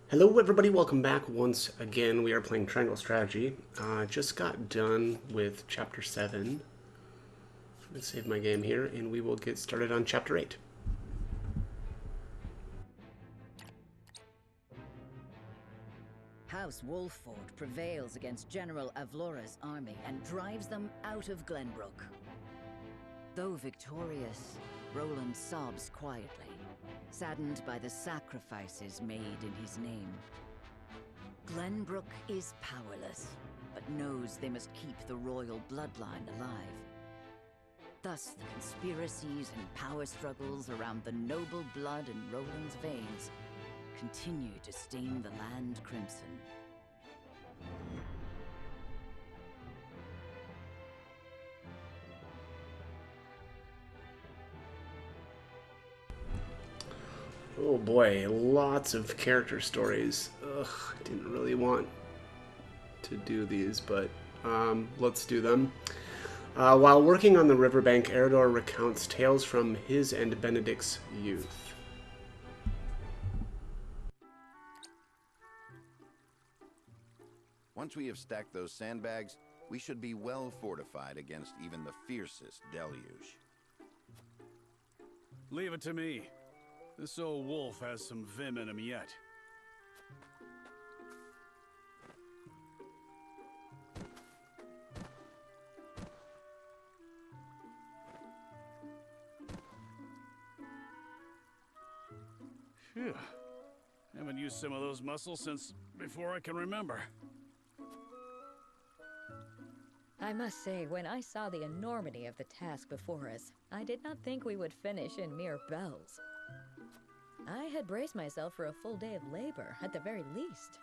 Hello, everybody. Welcome back once again. We are playing Triangle Strategy. Just got done with Chapter 7. I'm going to save my game here, and we will get started on Chapter 8. House Wolfford prevails against General Avlora's army and drives them out of Glenbrook. Though victorious, Roland sobs quietly, saddened by the sacrifices made in his name. Glenbrook is powerless, but knows they must keep the royal bloodline alive. Thus, the conspiracies and power struggles around the noble blood in Roland's veins continue to stain the land crimson. Oh boy, lots of character stories. Ugh, I didn't really want to do these, but let's do them. While working on the riverbank, Eredor recounts tales from his and Benedict's youth. Once we have stacked those sandbags, we should be well fortified against even the fiercest deluge. Leave it to me. This old wolf has some vim in him yet. Phew. Haven't used some of those muscles since before I can remember. I must say, when I saw the enormity of the task before us, I did not think we would finish in mere bells. I had braced myself for a full day of labor, at the very least.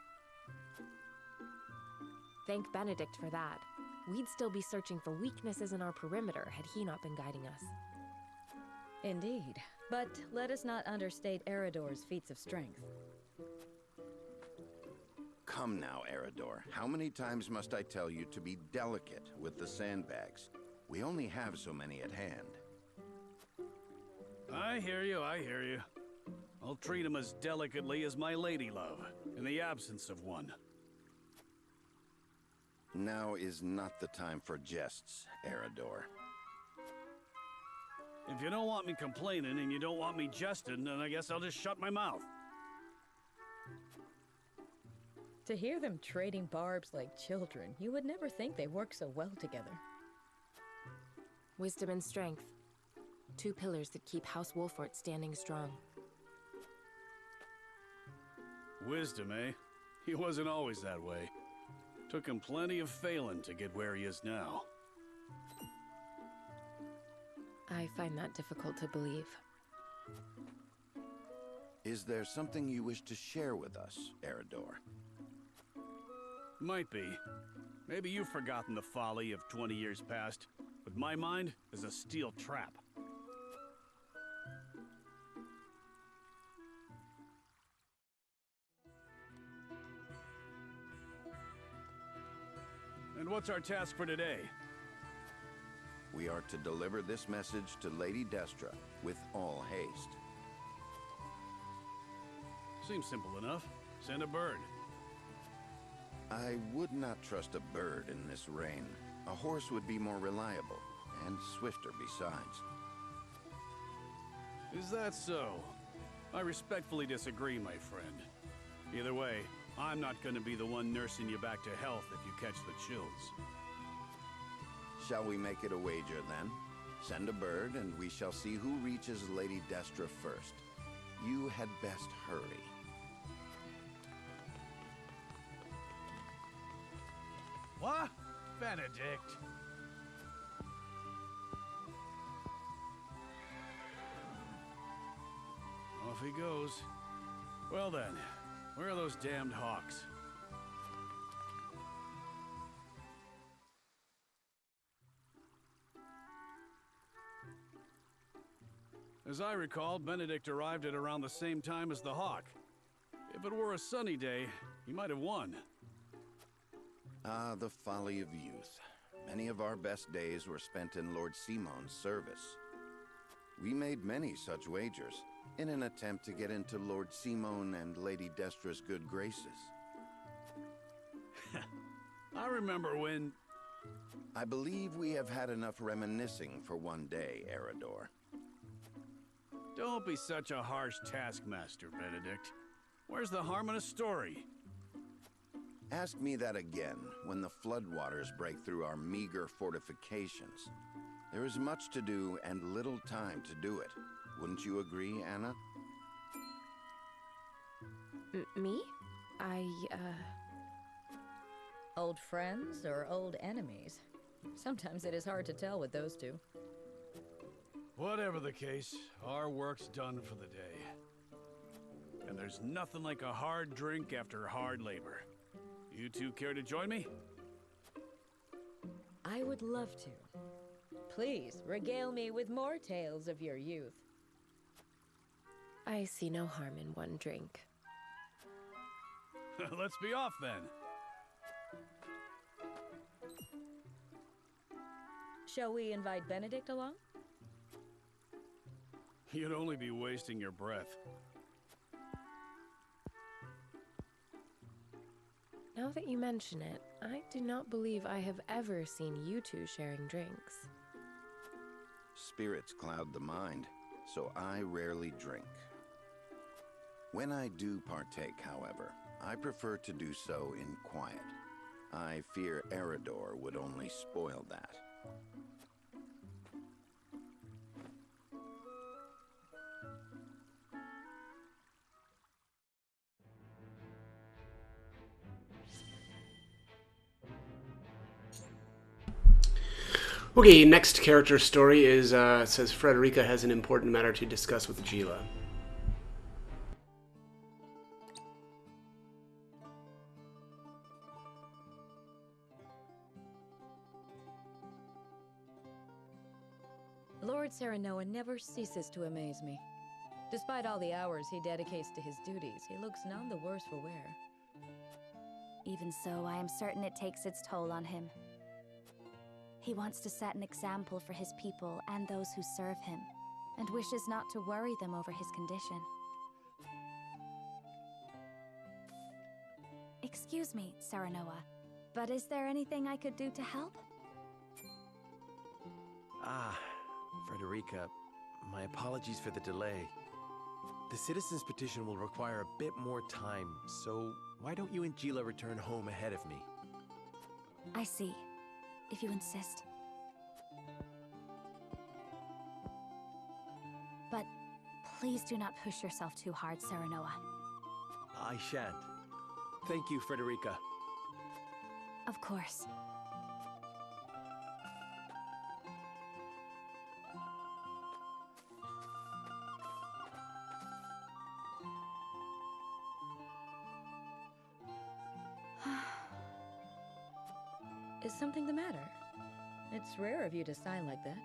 Thank Benedict for that. We'd still be searching for weaknesses in our perimeter had he not been guiding us. Indeed, but let us not understate Eredor's feats of strength. Come now, Eredor. How many times must I tell you to be delicate with the sandbags? We only have so many at hand. I hear you, I hear you. I'll treat him as delicately as my lady love, in the absence of one. Now is not the time for jests, Eredor. If you don't want me complaining and you don't want me jesting, then I guess I'll just shut my mouth. To hear them trading barbs like children, you would never think they work so well together. Wisdom and strength. Two pillars that keep House Wolfford standing strong. Wisdom, eh? He wasn't always that way. Took him plenty of failing to get where he is now. I find that difficult to believe. Is there something you wish to share with us, Eredor? Might be. Maybe you've forgotten the folly of 20 years past, but my mind is a steel trap. And what's our task for today? We are to deliver this message to Lady Destra with all haste. Seems simple enough. Send a bird. I would not trust a bird in this rain. A horse would be more reliable, and swifter besides. Is that so? I respectfully disagree, my friend. Either way, I'm not going to be the one nursing you back to health if you catch the chills. Shall we make it a wager, then? Send a bird, and we shall see who reaches Lady Destra first. You had best hurry. What? Benedict? Off he goes. Well then, where are those damned hawks? As I recall, Benedict arrived at around the same time as the hawk. If it were a sunny day, he might have won. Ah, the folly of youth. Many of our best days were spent in Lord Simon's service. We made many such wagers, in an attempt to get into Lord Simon and Lady Destra's good graces. I remember when... I believe we have had enough reminiscing for one day, Eredor. Don't be such a harsh taskmaster, Benedict. Where's the harm in a story? Ask me that again when the floodwaters break through our meager fortifications. There is much to do and little time to do it. Wouldn't you agree, Anna? Me? Old friends or old enemies? Sometimes it is hard to tell with those two. Whatever the case, our work's done for the day. And there's nothing like a hard drink after hard labor. You two care to join me? I would love to. Please, regale me with more tales of your youth. I see no harm in one drink. Let's be off then. Shall we invite Benedict along? You'd only be wasting your breath. Now that you mention it, I do not believe I have ever seen you two sharing drinks. Spirits cloud the mind, so I rarely drink. When I do partake, however, I prefer to do so in quiet. I fear Eredor would only spoil that. Okay, next character story is, it says Frederica has an important matter to discuss with Gila. Lord Serenoa never ceases to amaze me. Despite all the hours he dedicates to his duties, he looks none the worse for wear. Even so, I am certain it takes its toll on him. He wants to set an example for his people and those who serve him, and wishes not to worry them over his condition. Excuse me, Serenoa, but is there anything I could do to help? Ah, Frederica, my apologies for the delay. The citizen's petition will require a bit more time, so why don't you and Gila return home ahead of me? I see. If you insist. But please do not push yourself too hard, Serenoa. I shan't. Thank you, Frederica. Of course. Is something the matter? It's rare of you to sigh like that.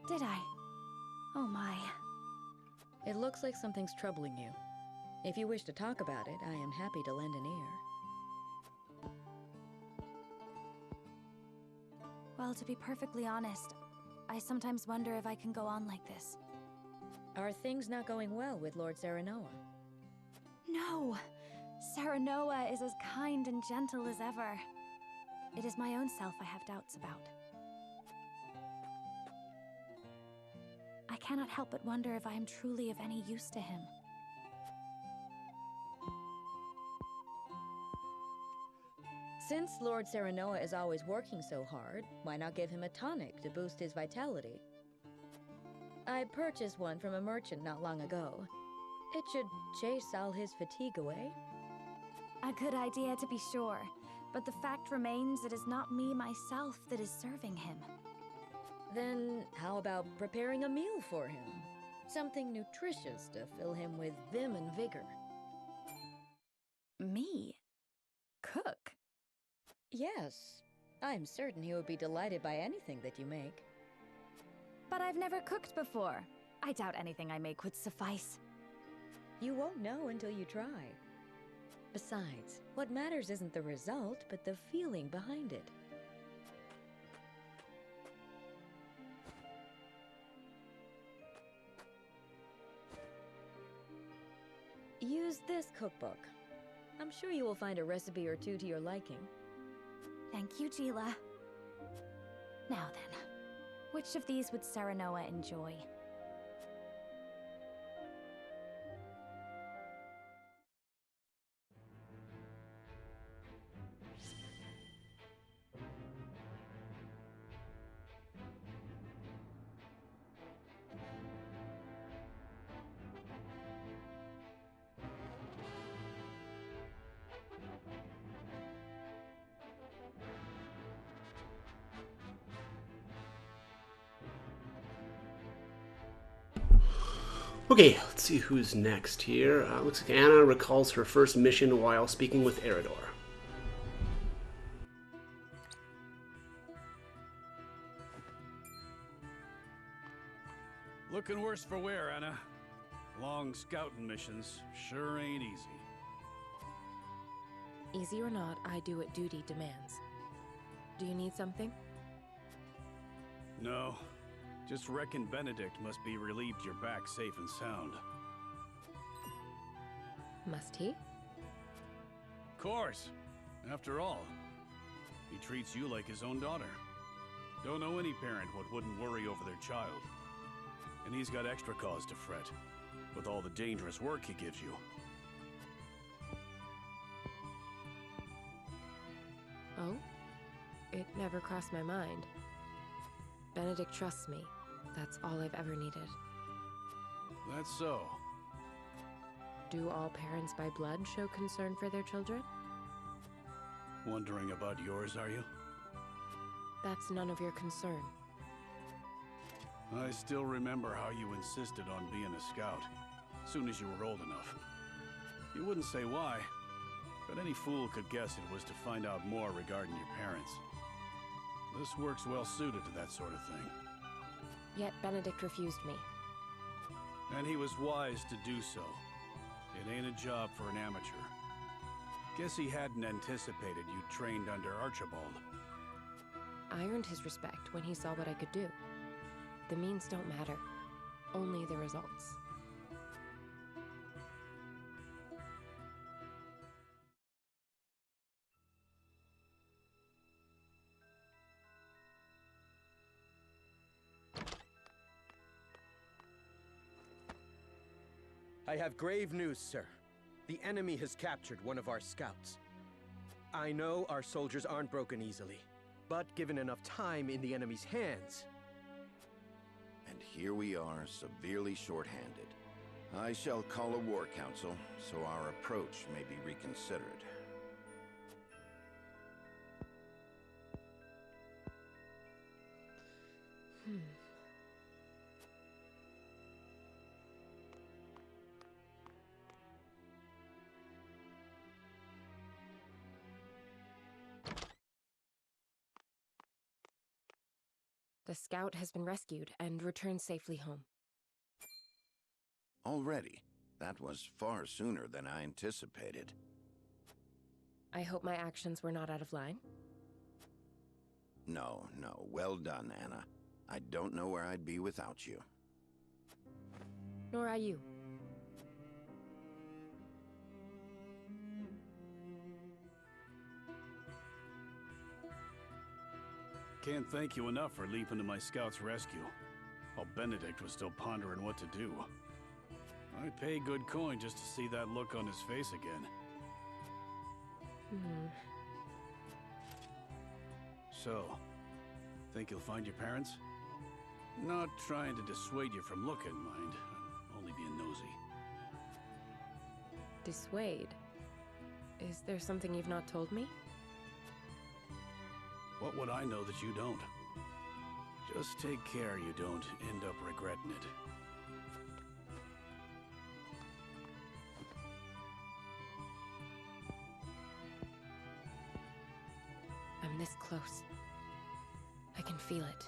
Did I? Oh my. It looks like something's troubling you. If you wish to talk about it, I am happy to lend an ear. Well, to be perfectly honest, I sometimes wonder if I can go on like this. Are things not going well with Lord Serenoa? No! Serenoa is as kind and gentle as ever. It is my own self I have doubts about. I cannot help but wonder if I am truly of any use to him. Since Lord Serenoa is always working so hard, why not give him a tonic to boost his vitality? I purchased one from a merchant not long ago. It should chase all his fatigue away. A good idea to be sure, but the fact remains it is not me myself that is serving him. Then how about preparing a meal for him? Something nutritious to fill him with vim and vigor. Me? Cook? Yes, I'm certain he would be delighted by anything that you make. But I've never cooked before. I doubt anything I make would suffice. You won't know until you try. Besides, what matters isn't the result, but the feeling behind it. use this cookbook. I'm sure you will find a recipe or two to your liking. Thank you, Jila. Now then, which of these would Serenoa enjoy? Okay, let's see who's next here. Looks like Anna recalls her first mission while speaking with Eredor. Looking worse for wear, Anna. Long scouting missions sure ain't easy. Easy or not, I do what duty demands. Do you need something? No. Just reckon Benedict must be relieved you're back safe and sound. Must he? Course. After all, he treats you like his own daughter. Don't know any parent what wouldn't worry over their child. And he's got extra cause to fret, with all the dangerous work he gives you. Oh? It never crossed my mind. Benedict trusts me. That's all I've ever needed. That's so. Do all parents by blood show concern for their children? Wondering about yours, are you? That's none of your concern. I still remember how you insisted on being a scout, soon as you were old enough. You wouldn't say why, but any fool could guess it was to find out more regarding your parents. This work's well suited to that sort of thing. Yet Benedict refused me. And he was wise to do so. It ain't a job for an amateur. Guess he hadn't anticipated you trained under Archibald. I earned his respect when he saw what I could do. The means don't matter, only the results. I have grave news, sir. The enemy has captured one of our scouts. I know our soldiers aren't broken easily, but given enough time in the enemy's hands... And here we are, severely short-handed. I shall call a war council, so our approach may be reconsidered. The scout has been rescued and returned safely home. Already? That was far sooner than I anticipated. I hope my actions were not out of line. No, no. Well done, Anna. I don't know where I'd be without you. Nor I you. Can't thank you enough for leaping to my scout's rescue, while Benedict was still pondering what to do. I'd pay good coin just to see that look on his face again. So, think you'll find your parents? Not trying to dissuade you from looking, mind. I'm only being nosy. Dissuade? Is there something you've not told me? What would I know that you don't? Just take care you don't end up regretting it. I'm this close. I can feel it.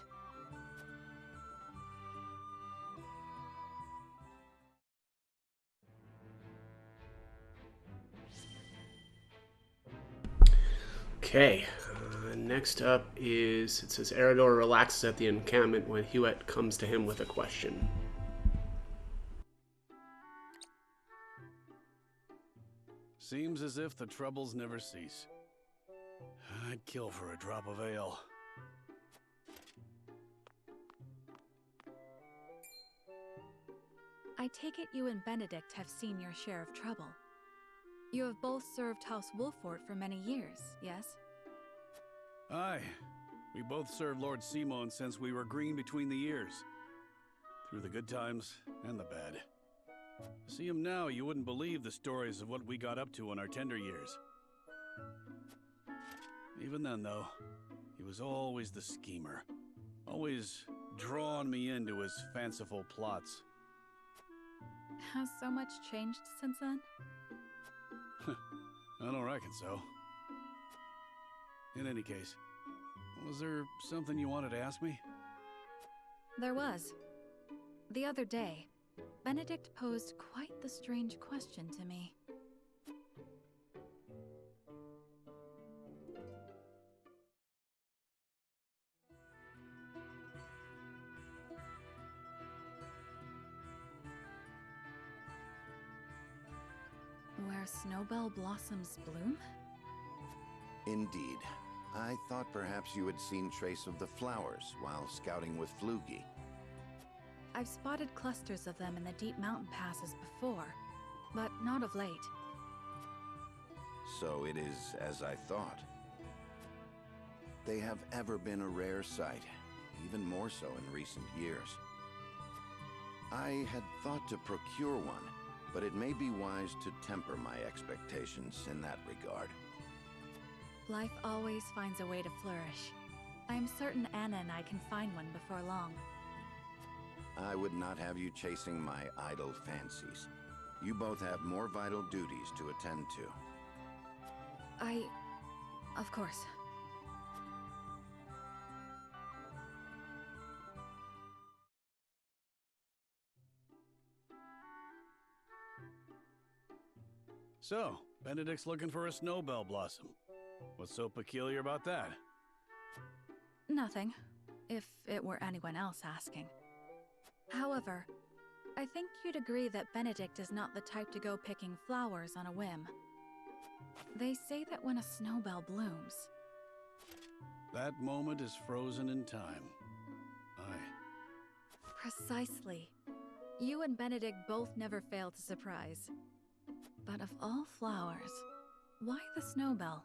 Okay, next up is, it says Eredor relaxes at the encampment when Hewitt comes to him with a question. Seems as if the troubles never cease. I'd kill for a drop of ale. I take it you and Benedict have seen your share of trouble. You have both served House Wolfort for many years, yes? Aye. We both served Lord Simon since we were green between the ears. Through the good times and the bad. See him now, you wouldn't believe the stories of what we got up to in our tender years. Even then, though, he was always the schemer. Always drawing me into his fanciful plots. Has so much changed since then? I don't reckon so. In any case, was there something you wanted to ask me? There was. The other day, Benedict posed quite the strange question to me. Where snowbell blossoms bloom? Indeed. I thought perhaps you had seen trace of the flowers while scouting with Flugy. I've spotted clusters of them in the deep mountain passes before, but not of late. So it is as I thought. They have ever been a rare sight, even more so in recent years. I had thought to procure one, but it may be wise to temper my expectations in that regard. Life always finds a way to flourish. I'm certain Anna and I can find one before long. I would not have you chasing my idle fancies. You both have more vital duties to attend to. Of course. So, Benedict's looking for a snowbell blossom. What's so peculiar about that? Nothing, if it were anyone else asking. However, I think you'd agree that Benedict is not the type to go picking flowers on a whim. They say that when a snowbell blooms... That moment is frozen in time. Aye. Precisely. You and Benedict both never fail to surprise. But of all flowers, why the snowbell?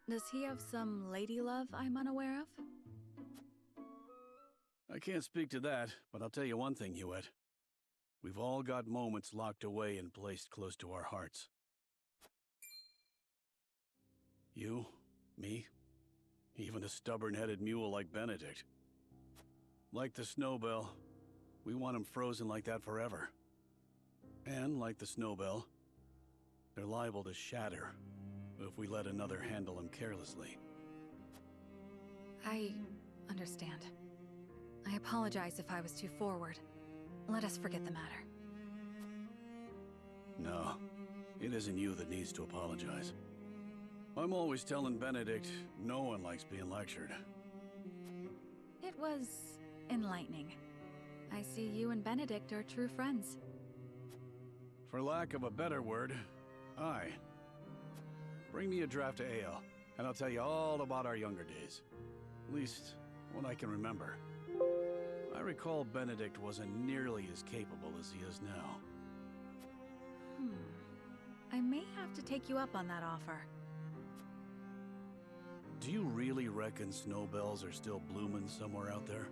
Does he have some lady love I'm unaware of? I can't speak to that, but I'll tell you one thing, Hewitt. We've all got moments locked away and placed close to our hearts. You, me, even a stubborn-headed mule like Benedict. Like the snowbell, we want him frozen like that forever. And like the snowbell, they're liable to shatter if we let another handle them carelessly. I understand. I apologize if I was too forward. Let us forget the matter. No, it isn't you that needs to apologize. I'm always telling Benedict no one likes being lectured. It was enlightening. I see you and Benedict are true friends. For lack of a better word, aye. Bring me a draft of ale, and I'll tell you all about our younger days. At least, what I can remember. I recall Benedict wasn't nearly as capable as he is now. I may have to take you up on that offer. Do you really reckon snowbells are still blooming somewhere out there?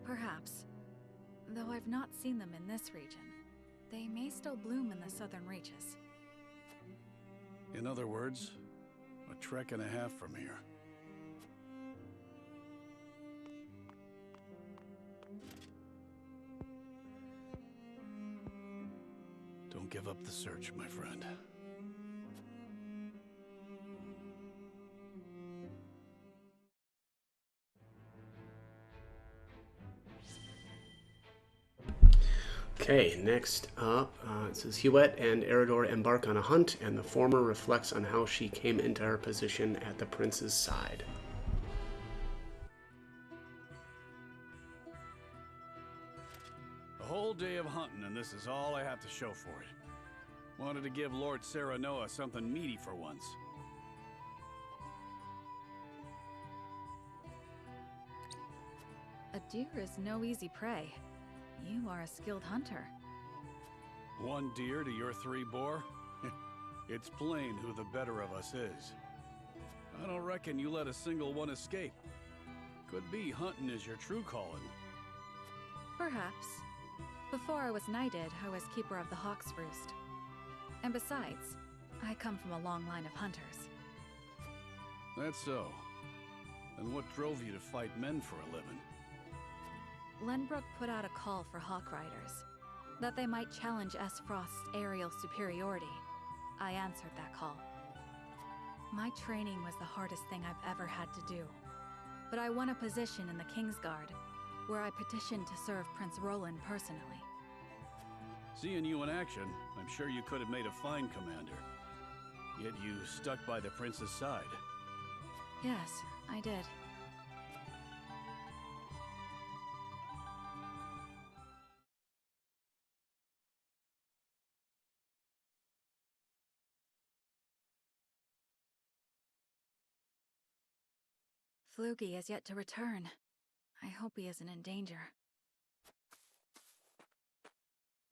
Perhaps. Though I've not seen them in this region. They may still bloom in the southern reaches. In other words, a trek and a half from here. Don't give up the search, my friend. Okay, next up, it says Hewitt and Eredor embark on a hunt, and the former reflects on how she came into her position at the prince's side. A whole day of hunting, and this is all I have to show for it. Wanted to give Lord Serenoa something meaty for once. A deer is no easy prey. You are a skilled hunter. 1 deer to your 3 boar? It's plain who the better of us is. I don't reckon you let a single one escape. Could be hunting is your true calling. Perhaps. Before I was knighted, I was keeper of the Hawk's Roost. And besides, I come from a long line of hunters. That's so. And what drove you to fight men for a living? Glenbrook put out a call for Hawk Riders, that they might challenge Frost's aerial superiority. I answered that call. My training was the hardest thing I've ever had to do, but I won a position in the Kingsguard, where I petitioned to serve Prince Roland personally. Seeing you in action, I'm sure you could have made a fine commander. Yet you stuck by the prince's side. Yes, I did. Flugy has yet to return. I hope he isn't in danger.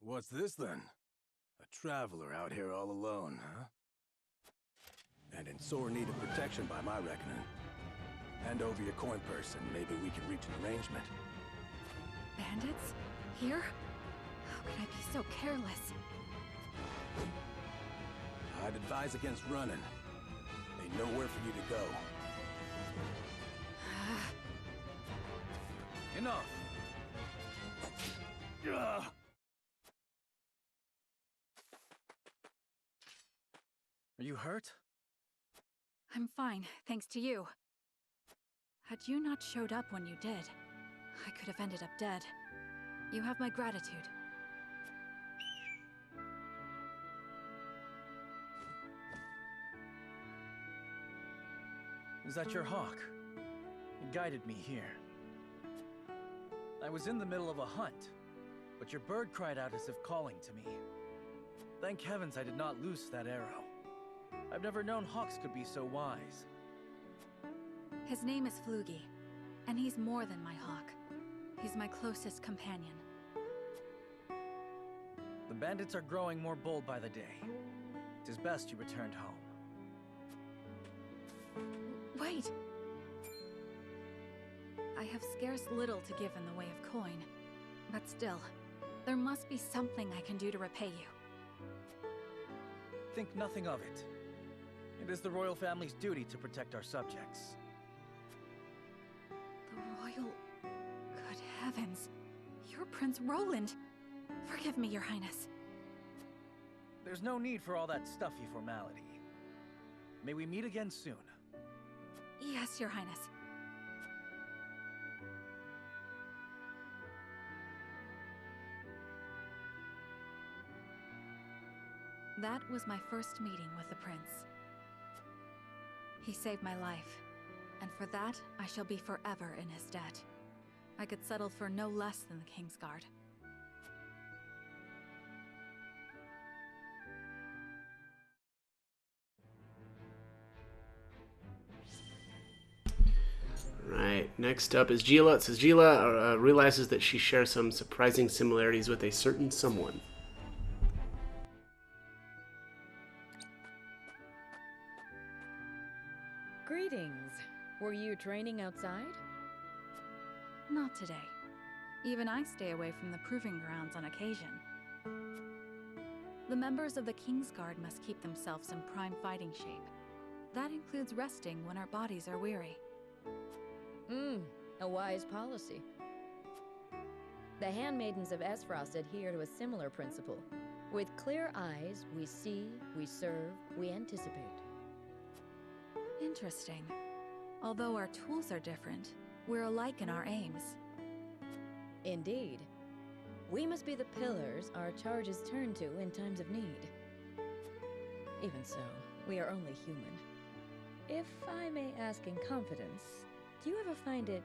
What's this then? A traveler out here all alone, huh? And in sore need of protection by my reckoning. Hand over your coin purse and maybe we can reach an arrangement. Bandits? Here? How could I be so careless? I'd advise against running. Ain't nowhere for you to go. Enough! Are you hurt? I'm fine, thanks to you. Had you not showed up when you did, I could have ended up dead. You have my gratitude. Is that your hawk? It guided me here. I was in the middle of a hunt, but your bird cried out as if calling to me. Thank heavens I did not loose that arrow. I've never known hawks could be so wise. His name is Flugy, and he's more than my hawk. He's my closest companion. The bandits are growing more bold by the day. It is best you returned home. Wait! I have scarce little to give in the way of coin, but still, there must be something I can do to repay you. Think nothing of it. It is the royal family's duty to protect our subjects. The royal... Good heavens! You're Prince Roland! Forgive me, Your Highness. There's no need for all that stuffy formality. May we meet again soon. Yes, Your Highness. That was my first meeting with the prince. He saved my life, and for that, I shall be forever in his debt. I could settle for no less than the Kingsguard. Right, next up is Gila. It says Gila realizes that she shares some surprising similarities with a certain someone. Greetings. Were you training outside? Not today. Even I stay away from the proving grounds on occasion. The members of the Kingsguard must keep themselves in prime fighting shape. That includes resting when our bodies are weary. A wise policy. The handmaidens of Esfrost adhere to a similar principle. With clear eyes, we see, we serve, we anticipate. Interesting. Although our tools are different, we're alike in our aims. Indeed. We must be the pillars our charges turn to in times of need. Even so, we are only human. If I may ask in confidence, do you ever find it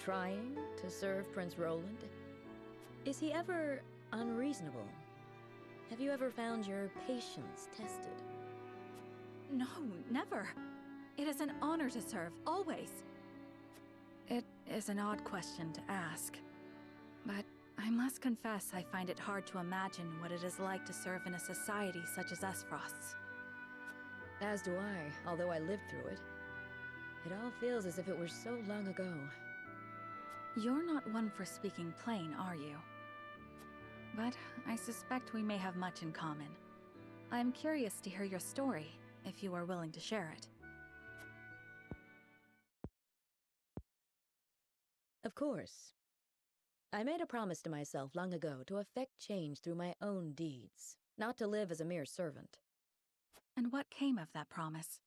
trying to serve Prince Roland? Is he ever unreasonable? Have you ever found your patience tested? No, never. It is an honor to serve, always. It is an odd question to ask, but I must confess I find it hard to imagine what it is like to serve in a society such as Esfrost's. As do I, although I lived through it. It all feels as if it were so long ago. You're not one for speaking plain, are you? But I suspect we may have much in common. I'm curious to hear your story, if you are willing to share it. Of course. I made a promise to myself long ago to effect change through my own deeds, not to live as a mere servant. And what came of that promise?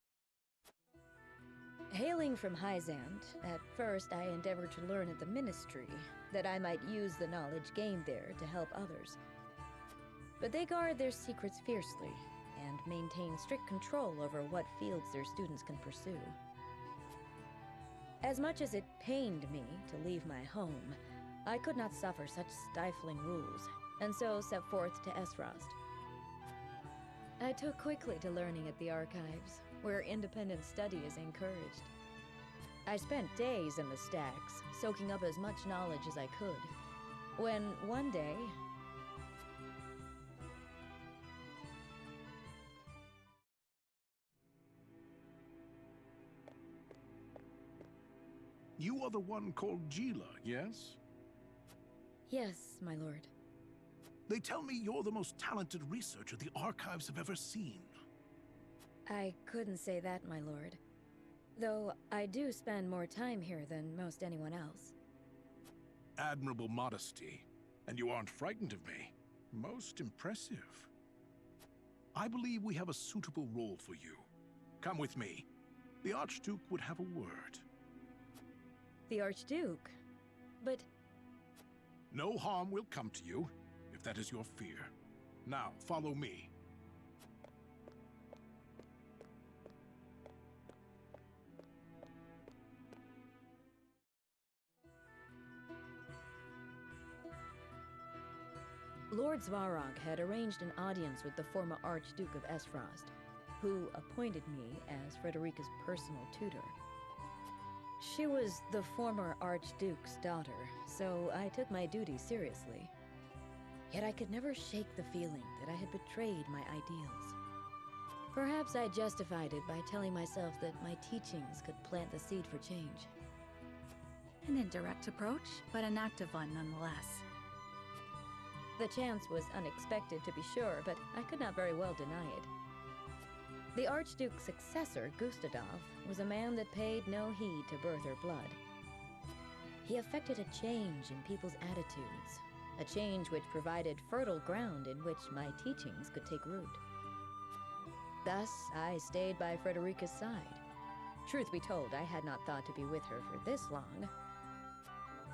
Hailing from Hyzand, at first I endeavored to learn at the Ministry, that I might use the knowledge gained there to help others. But they guard their secrets fiercely, and maintain strict control over what fields their students can pursue. As much as it pained me to leave my home, I could not suffer such stifling rules, and so set forth to Esfrost. I took quickly to learning at the Archives, where independent study is encouraged. I spent days in the stacks, soaking up as much knowledge as I could, when one day... You are the one called Jila, yes? Yes, my lord. They tell me you're the most talented researcher the Archives have ever seen. I couldn't say that, my lord. Though I do spend more time here than most anyone else. Admirable modesty. And you aren't frightened of me. Most impressive. I believe we have a suitable role for you. Come with me. The Archduke would have a word. The Archduke? But... No harm will come to you, if that is your fear. Now, follow me. Lord Svarog had arranged an audience with the former Archduke of Esfrost, who appointed me as Frederica's personal tutor. She was the former Archduke's daughter, so I took my duty seriously. Yet I could never shake the feeling that I had betrayed my ideals. Perhaps I justified it by telling myself that my teachings could plant the seed for change. An indirect approach, but an active one nonetheless. The chance was unexpected, to be sure, but I could not very well deny it. The Archduke's successor, Gustadov, was a man that paid no heed to birth or blood. He effected a change in people's attitudes, a change which provided fertile ground in which my teachings could take root. Thus, I stayed by Frederica's side. Truth be told, I had not thought to be with her for this long.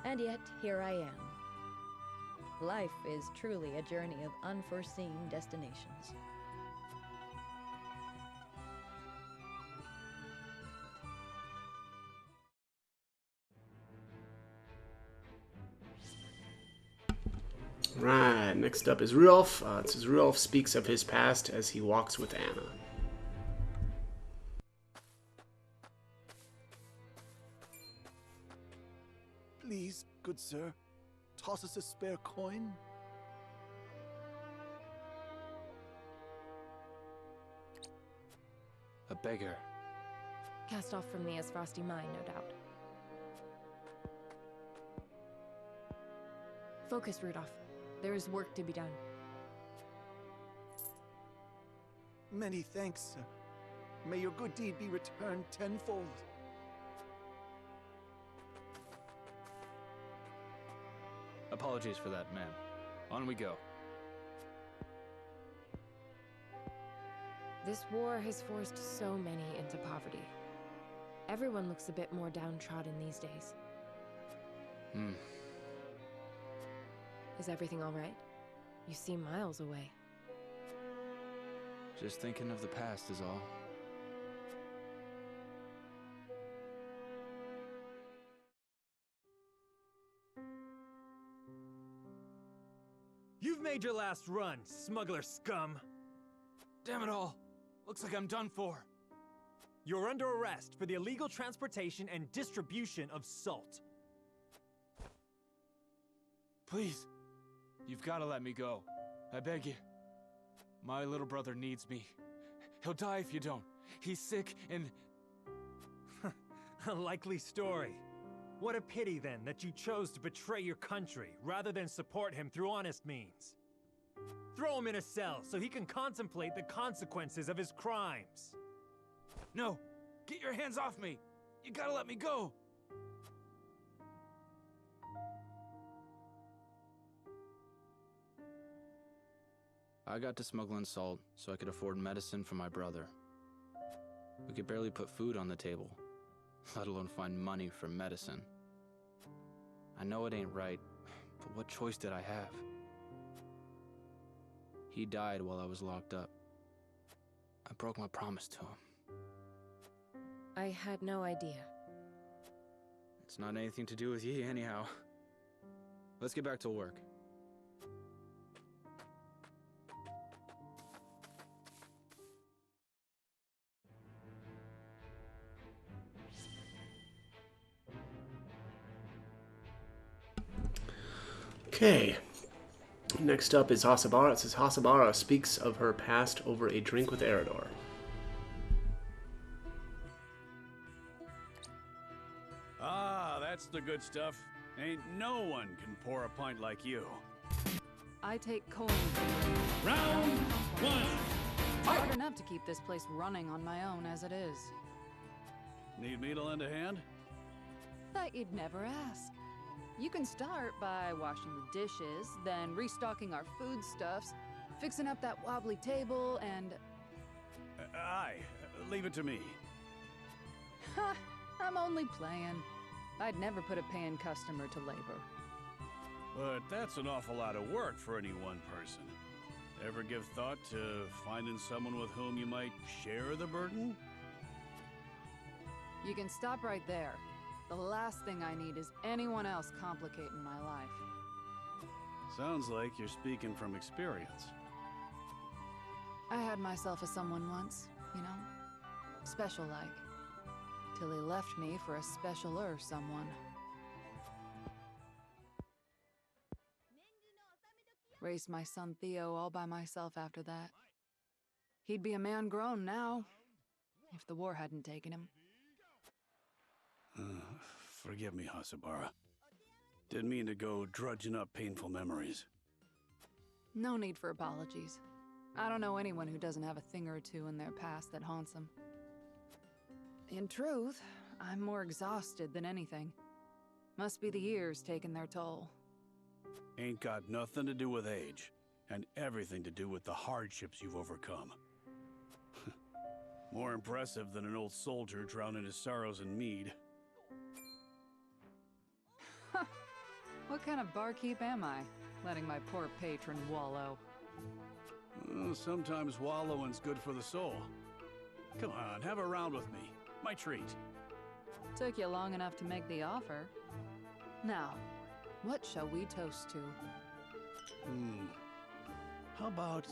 And yet, here I am. Life is truly a journey of unforeseen destinations. Right, next up is Rudolph. It says Rudolph speaks of his past as he walks with Anna. Please, good sir, toss us a spare coin. A beggar. Cast off from the Esfrosti mine, no doubt. Focus, Rudolph. There is work to be done. Many thanks, sir. May your good deed be returned tenfold. Apologies for that, man. On we go. This war has forced so many into poverty. Everyone looks a bit more downtrodden these days. Is everything all right? You seem miles away. Just thinking of the past is all. You've made made your last run, smuggler scum? Damn it all. Looks like I'm done for. You're under arrest for the illegal transportation and distribution of salt. Please. You've got to let me go. I beg you. My little brother needs me. He'll die if you don't. He's sick and... A likely story. What a pity, then, that you chose to betray your country, rather than support him through honest means. Throw him in a cell, so he can contemplate the consequences of his crimes. No! Get your hands off me! You gotta let me go! I got to smuggling salt so I could afford medicine for my brother. We could barely put food on the table, let alone find money for medicine. I know it ain't right, but what choice did I have? He died while I was locked up. I broke my promise to him. I had no idea. It's not anything to do with you anyhow. Let's get back to work. Okay. Next up is Hasabara. It says Hasabara speaks of her past over a drink with Eredor. Ah, that's the good stuff. Ain't no one can pour a pint like you. I take coin. Round one. It's hard enough to keep this place running on my own as it is. Need me to lend a hand? Thought you'd never ask. You can start by washing the dishes, then restocking our foodstuffs, fixing up that wobbly table, and... Aye, leave it to me. Ha! I'm only playing. I'd never put a paying customer to labor. But that's an awful lot of work for any one person. Ever give thought to finding someone with whom you might share the burden? You can stop right there. The last thing I need is anyone else complicating my life. Sounds like you're speaking from experience. I had myself a someone once, you know? Special-like. Till he left me for a specialer someone. Raised my son Theo all by myself after that. He'd be a man grown now, if the war hadn't taken him. Forgive me, Hasabara. Didn't mean to go drudging up painful memories. No need for apologies. I don't know anyone who doesn't have a thing or two in their past that haunts them. In truth, I'm more exhausted than anything. Must be the years taking their toll. Ain't got nothing to do with age, and everything to do with the hardships you've overcome. More impressive than an old soldier drowning his sorrows in mead. What kind of barkeep am I, letting my poor patron wallow? Sometimes wallowing's good for the soul. Come on, have a round with me. My treat. Took you long enough to make the offer. Now, what shall we toast to? How about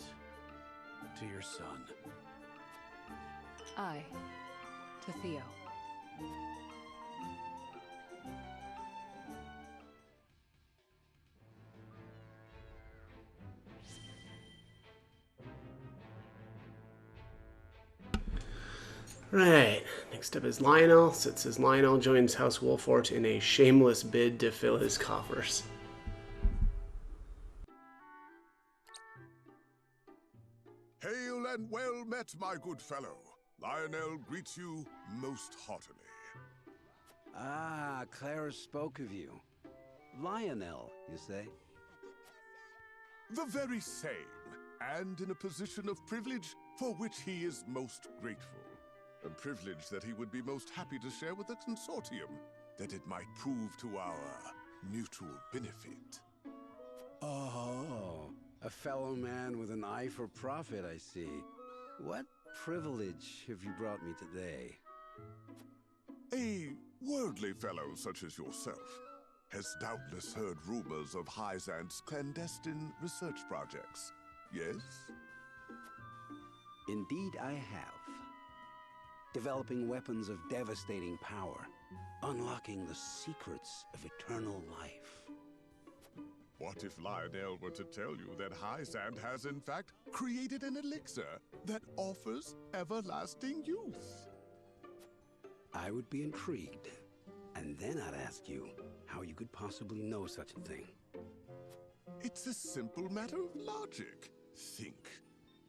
to your son? I, to Theo. Right, next up is Lionel. So it says Lionel joins House Wolfort in a shameless bid to fill his coffers. Hail and well met, my good fellow. Lionel greets you most heartily. Ah, Clara spoke of you. Lionel, you say? The very same, and in a position of privilege for which he is most grateful. A privilege that he would be most happy to share with the consortium, that it might prove to our mutual benefit. Oh, a fellow man with an eye for profit, I see. What privilege have you brought me today? A worldly fellow such as yourself has doubtless heard rumors of Hyzant's clandestine research projects, yes? Indeed, I have. Developing weapons of devastating power, unlocking the secrets of eternal life. What if Lionel were to tell you that Hyzant has in fact created an elixir that offers everlasting youth? I would be intrigued, and then I'd ask you how you could possibly know such a thing. It's a simple matter of logic. Think.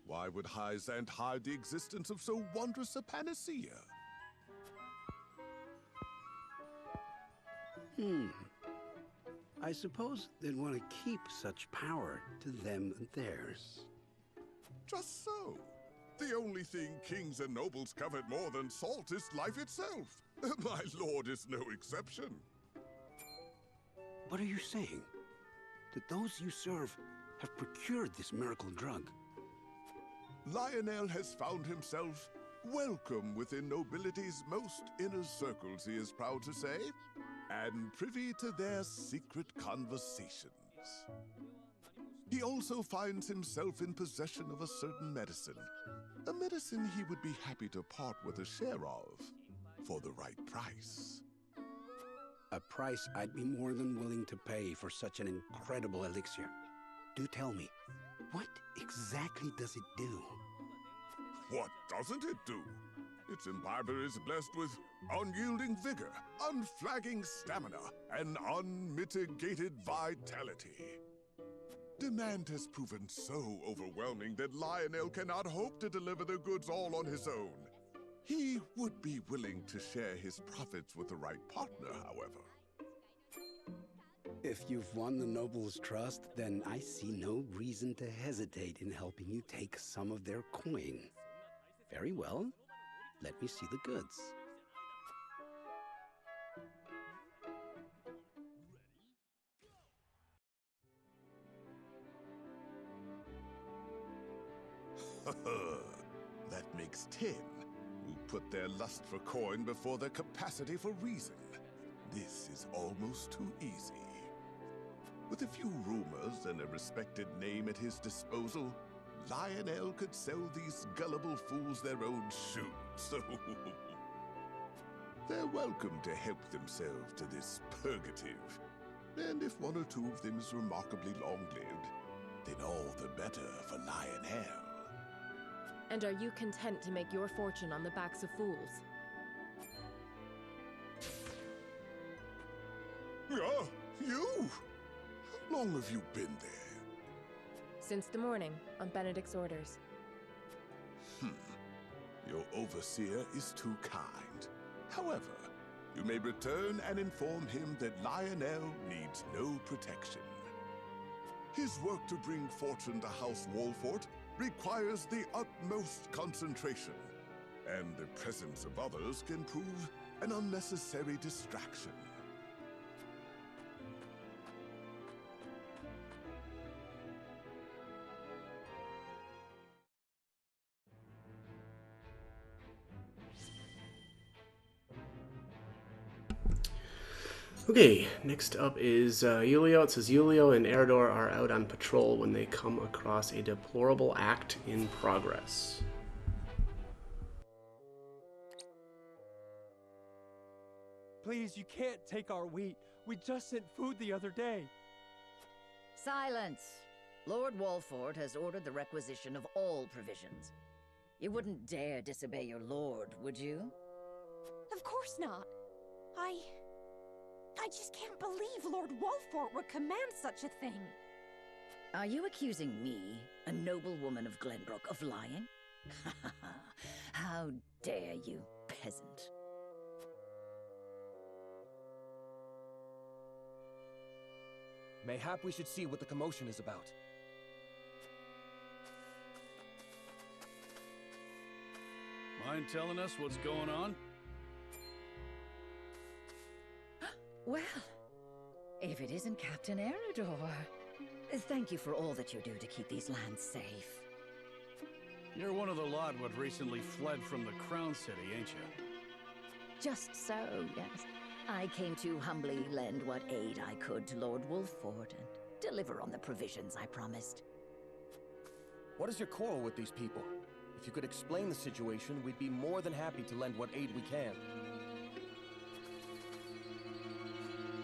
Why would Hyzant hide the existence of so wondrous a panacea? I suppose they'd want to keep such power to them and theirs. Just so. The only thing kings and nobles covet more than salt is life itself. My lord is no exception. What are you saying? That those you serve have procured this miracle drug? Lionel has found himself welcome within nobility's most inner circles, he is proud to say, and privy to their secret conversations. He also finds himself in possession of a certain medicine, a medicine he would be happy to part with a share of, for the right price. A price I'd be more than willing to pay for such an incredible elixir. Do tell me, what exactly does it do? What doesn't it do? Its imbiber is blessed with unyielding vigor, unflagging stamina, and unmitigated vitality. Demand has proven so overwhelming that Lionel cannot hope to deliver the goods all on his own. He would be willing to share his profits with the right partner, however. If you've won the nobles' trust, then I see no reason to hesitate in helping you take some of their coin. Very well. Let me see the goods. That makes 10, who put their lust for coin before their capacity for reason. This is almost too easy. With a few rumors and a respected name at his disposal, Lionel could sell these gullible fools their own shoes, so... They're welcome to help themselves to this purgative. And if one or two of them is remarkably long-lived, then all the better for Lionel. And are you content to make your fortune on the backs of fools? Ah, you? How long have you been there? Since the morning, on Benedict's orders. Your overseer is too kind. However, you may return and inform him that Lionel needs no protection. His work to bring fortune to House Wolfort requires the utmost concentration, and the presence of others can prove an unnecessary distraction. Okay, next up is Yulio. It says Yulio and Eredor are out on patrol when they come across a deplorable act in progress. Please, you can't take our wheat. We just sent food the other day. Silence! Lord Wolford has ordered the requisition of all provisions. You wouldn't dare disobey your lord, would you? Of course not. I just can't believe Lord Wolfort would command such a thing. Are you accusing me, a noble woman of Glenbrook, of lying? How dare you, peasant? Mayhap we should see what the commotion is about. Mind telling us what's going on? Well, if it isn't Captain Eredor. Thank you for all that you do to keep these lands safe. You're one of the lot what recently fled from the Crown City, ain't you? Just so, yes. I came to humbly lend what aid I could to Lord Wolfford and deliver on the provisions I promised. What is your quarrel with these people? If you could explain the situation, we'd be more than happy to lend what aid we can.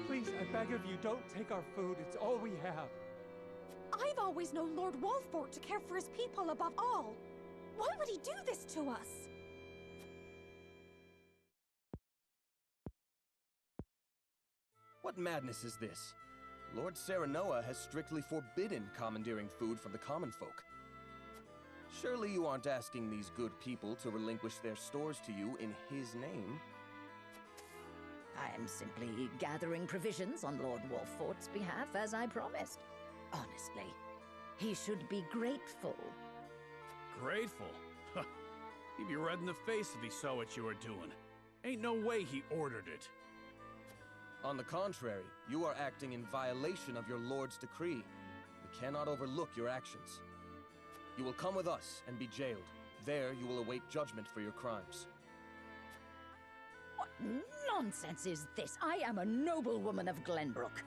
Please, I beg of you, don't take our food. It's all we have. I've always known Lord Wolffort to care for his people above all. Why would he do this to us? What madness is this? Lord Serenoa has strictly forbidden commandeering food from the common folk. Surely you aren't asking these good people to relinquish their stores to you in his name? I am simply gathering provisions on Lord Wolffort's behalf, as I promised. Honestly, he should be grateful. Grateful? He'd be red in the face if he saw what you were doing. Ain't no way he ordered it. On the contrary, you are acting in violation of your lord's decree. We cannot overlook your actions. You will come with us and be jailed. There you will await judgment for your crimes. What nonsense is this? I am a noblewoman of Glenbrook.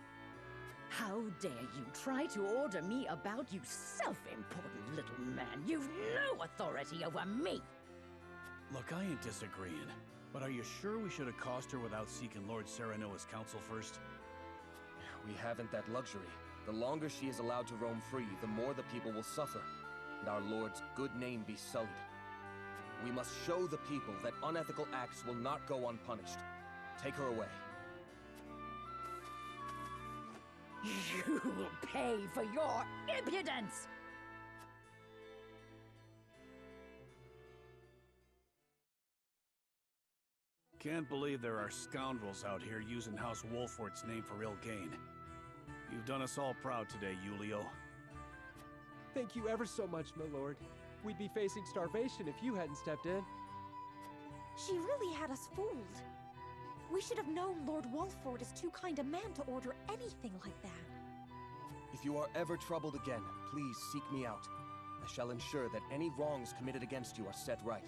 How dare you try to order me about, you self-important little man? You've no authority over me! Look, I ain't disagreeing, but are you sure we should accost her without seeking Lord Serenoa's counsel first? We haven't that luxury. The longer she is allowed to roam free, the more the people will suffer, and our lord's good name be sullied. We must show the people that unethical acts will not go unpunished. Take her away. You will pay for your impudence! Can't believe there are scoundrels out here using House Wolffort's name for ill gain. You've done us all proud today, Julio. Thank you ever so much, my lord. We'd be facing starvation if you hadn't stepped in. She really had us fooled. We should have known Lord Wolffort is too kind a man to order anything like that. If you are ever troubled again, please seek me out. I shall ensure that any wrongs committed against you are set right.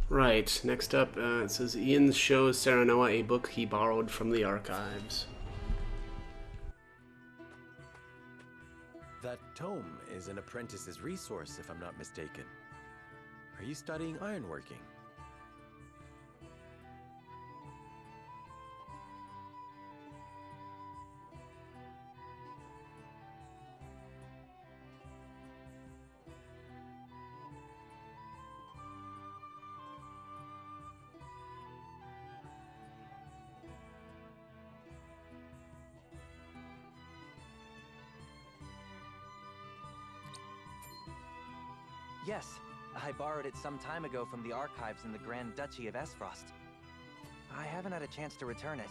Right, next up, it says Ian shows Serenoa a book he borrowed from the archives. That tome is an apprentice's resource, if I'm not mistaken. Are you studying ironworking? Yes, I borrowed it some time ago from the archives in the Grand Duchy of Esfrost. I haven't had a chance to return it,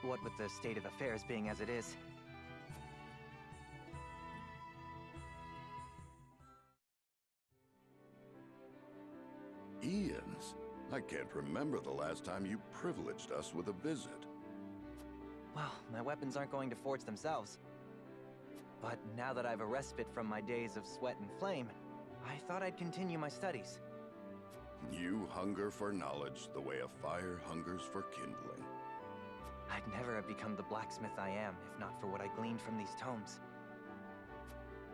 what with the state of affairs being as it is. Ian's? I can't remember the last time you privileged us with a visit. Well, my weapons aren't going to forge themselves. But now that I've a respite from my days of sweat and flame, I thought I'd continue my studies. You hunger for knowledge the way a fire hungers for kindling. I'd never have become the blacksmith I am if not for what I gleaned from these tomes.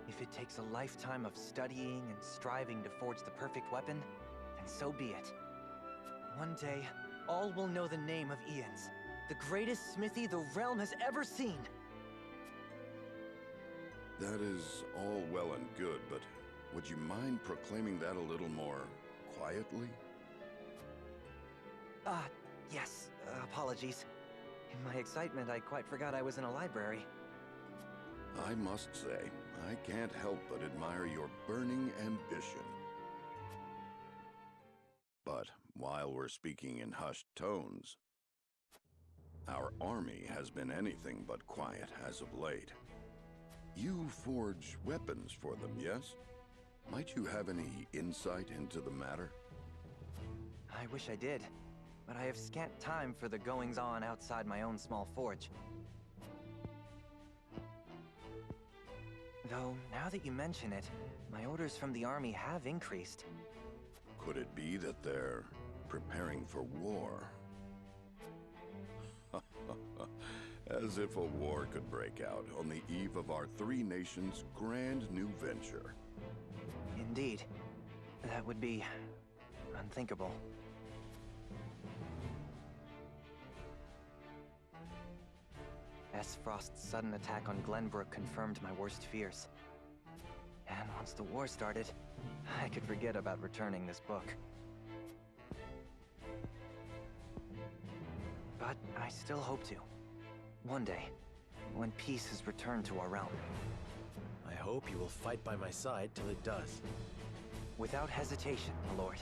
If it takes a lifetime of studying and striving to forge the perfect weapon, then so be it. One day, all will know the name of Ian's, the greatest smithy the realm has ever seen. That is all well and good, but would you mind proclaiming that a little more quietly? Yes. Apologies. In my excitement, I quite forgot I was in a library. I must say, I can't help but admire your burning ambition. But while we're speaking in hushed tones, our army has been anything but quiet as of late. You forge weapons for them, yes? Might you have any insight into the matter? I wish I did, but I have scant time for the goings-on outside my own small forge. Though, now that you mention it, my orders from the army have increased. Could it be that they're preparing for war? As if a war could break out on the eve of our three nations' grand new venture. Indeed. That would be unthinkable. Frost's sudden attack on Glenbrook confirmed my worst fears. And once the war started, I could forget about returning this book. But I still hope to. One day, when peace has returned to our realm. I hope you will fight by my side till it does. Without hesitation, my lord.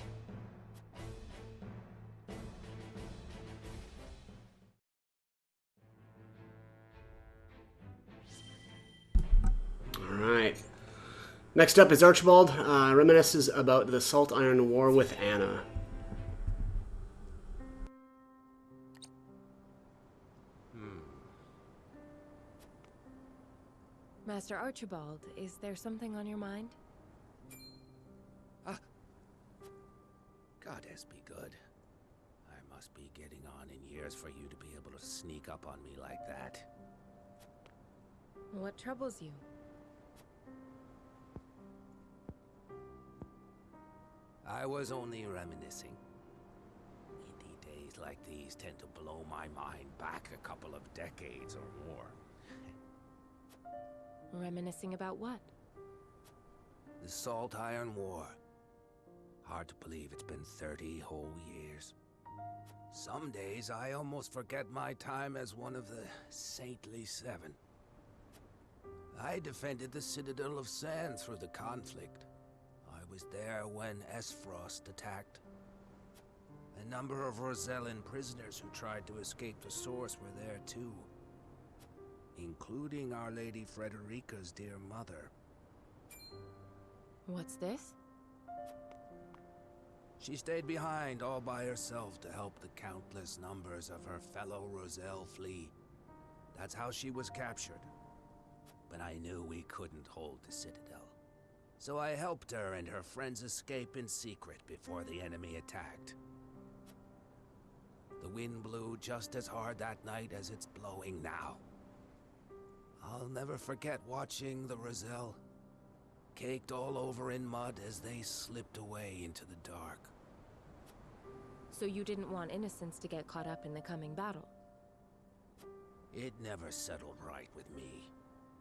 Alright. Next up is Archibald. Reminisces about the Salt Iron War with Anna. Master Archibald, is there something on your mind? Goddess be good. I must be getting on in years for you to be able to sneak up on me like that. What troubles you? I was only reminiscing. Indeed, days like these tend to blow my mind back a couple of decades or more. Reminiscing about what? The Salt Iron War. Hard to believe it's been 30 whole years. Some days I almost forget my time as one of the Saintly Seven. I defended the Citadel of Sand through the conflict. I was there when Frost attacked. A number of Rosellan prisoners who tried to escape the source were there too. Including Our Lady Frederica's dear mother. What's this? She stayed behind all by herself to help the countless numbers of her fellow Roselle flee. That's how she was captured. But I knew we couldn't hold the Citadel. So I helped her and her friends escape in secret before the enemy attacked. The wind blew just as hard that night as it's blowing now. I'll never forget watching the Roselle, caked all over in mud as they slipped away into the dark. So you didn't want innocents to get caught up in the coming battle? It never settled right with me.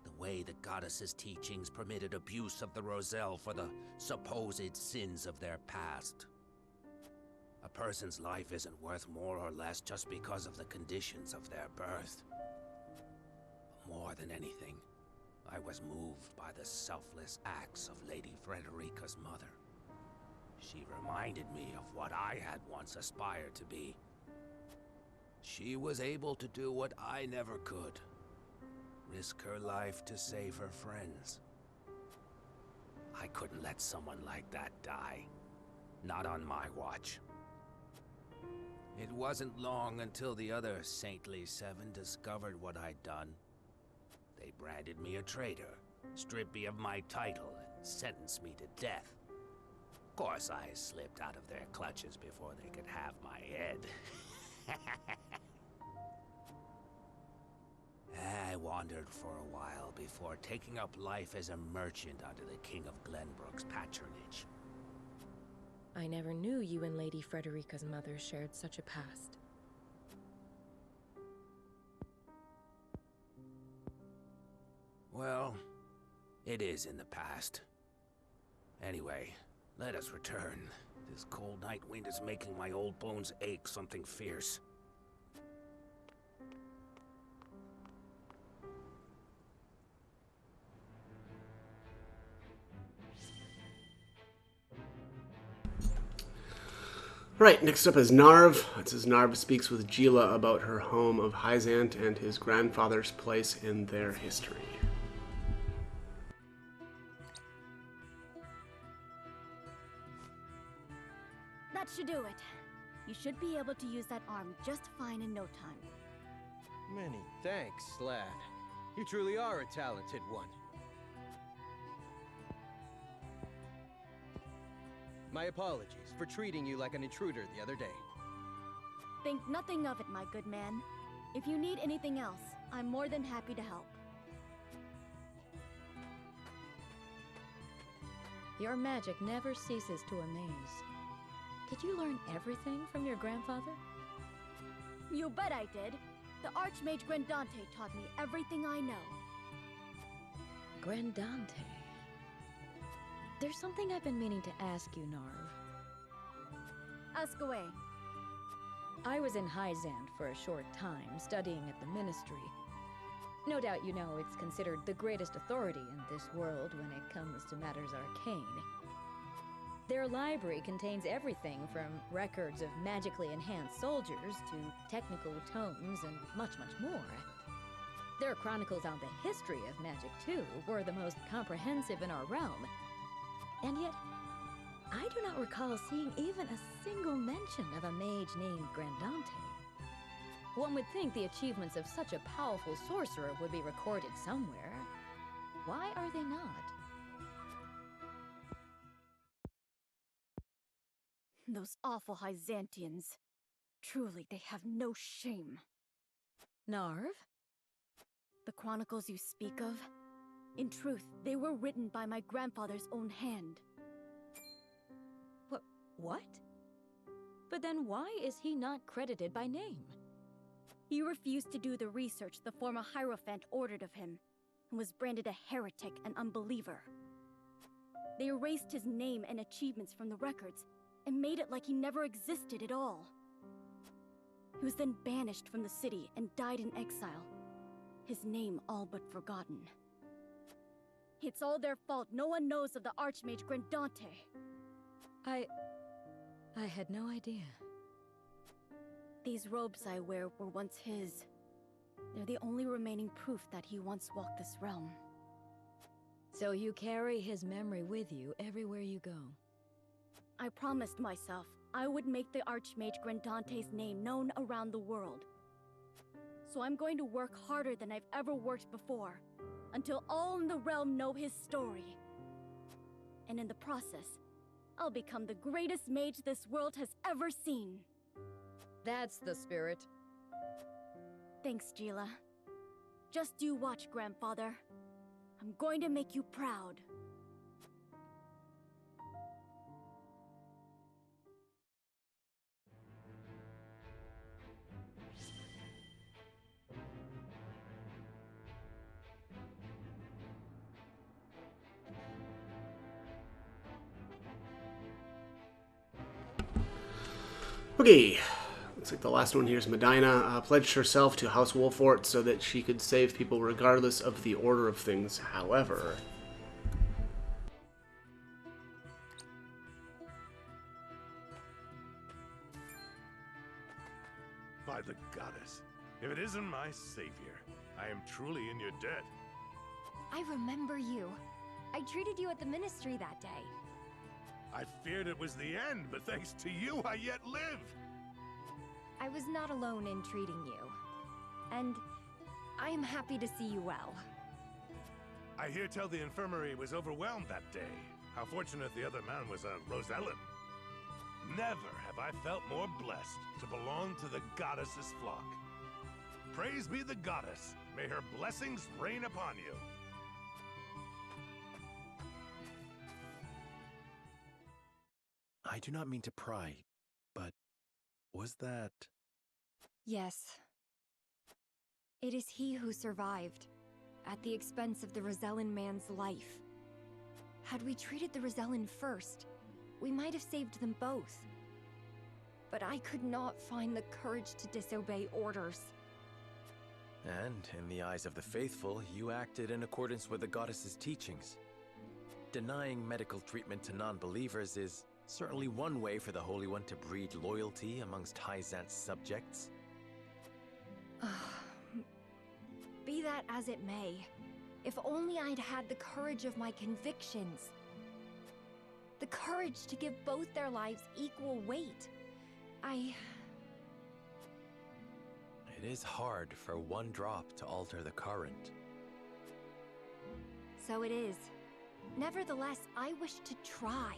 The way the goddess's teachings permitted abuse of the Roselle for the supposed sins of their past. A person's life isn't worth more or less just because of the conditions of their birth. More than anything, I was moved by the selfless acts of Lady Frederica's mother. She reminded me of what I had once aspired to be. She was able to do what I never could. Risk her life to save her friends. I couldn't let someone like that die. Not on my watch. It wasn't long until the other Saintly Seven discovered what I'd done. They branded me a traitor, stripped me of my title, and sentenced me to death. Of course, I slipped out of their clutches before they could have my head. I wandered for a while before taking up life as a merchant under the King of Glenbrook's patronage. I never knew you and Lady Frederica's mother shared such a past. Well, it is in the past. Anyway, let us return. This cold night wind is making my old bones ache something fierce. Right, next up is Narv. It says Narv speaks with Jila about her home of Hyzant and his grandfather's place in their history. That should do it. You should be able to use that arm just fine in no time. Many thanks, lad. You truly are a talented one. My apologies for treating you like an intruder the other day. Think nothing of it, my good man. If you need anything else, I'm more than happy to help. Your magic never ceases to amaze. Did you learn everything from your grandfather? You bet I did. The Archmage Grandante taught me everything I know. Grandante. There's something I've been meaning to ask you, Narv. Ask away. I was in Hyzant for a short time, studying at the Ministry. No doubt you know it's considered the greatest authority in this world when it comes to matters arcane. Their library contains everything from records of magically enhanced soldiers to technical tomes and much, much more. Their chronicles on the history of magic, too, were the most comprehensive in our realm. And yet, I do not recall seeing even a single mention of a mage named Grandante. One would think the achievements of such a powerful sorcerer would be recorded somewhere. Why are they not? Those awful Hyzantians. Truly, they have no shame. Narv? The chronicles you speak of? In truth, they were written by my grandfather's own hand. What? But then why is he not credited by name? He refused to do the research the former Hierophant ordered of him, and was branded a heretic and unbeliever. They erased his name and achievements from the records, and made it like he never existed at all. He was then banished from the city and died in exile, his name all but forgotten. It's all their fault no one knows of the Archmage Grandante. I had no idea. These robes I wear were once his. They're the only remaining proof that he once walked this realm. So you carry his memory with you everywhere you go? I promised myself I would make the Archmage Grandante's name known around the world. So I'm going to work harder than I've ever worked before, until all in the realm know his story. And in the process, I'll become the greatest mage this world has ever seen. That's the spirit. Thanks, Jila. Just you watch, Grandfather. I'm going to make you proud. Okay, looks like the last one here is Medina. Pledged herself to House Wolfort so that she could save people regardless of the order of things. However, by the goddess, if it isn't my savior, I am truly in your debt. I remember you. I treated you at the Ministry that day. I feared it was the end, but thanks to you, I yet live. I was not alone in treating you. And I am happy to see you well. I hear tell the infirmary was overwhelmed that day. How fortunate the other man was a Rosellen. Never have I felt more blessed to belong to the goddess's flock. Praise be the goddess. May her blessings rain upon you. I do not mean to pry, but was that... Yes. It is he who survived, at the expense of the Rosellan man's life. Had we treated the Rosellan first, we might have saved them both. But I could not find the courage to disobey orders. And, in the eyes of the faithful, you acted in accordance with the goddess's teachings. Denying medical treatment to non-believers is certainly one way for the Holy One to breed loyalty amongst Hyzant's subjects. Be that as it may, if only I'd had the courage of my convictions. The courage to give both their lives equal weight. It is hard for one drop to alter the current. So it is. Nevertheless, I wish to try.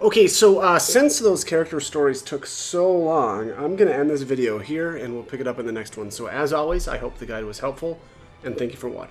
Okay, so since those character stories took so long, I'm going to end this video here, and we'll pick it up in the next one. So as always, I hope the guide was helpful, and thank you for watching.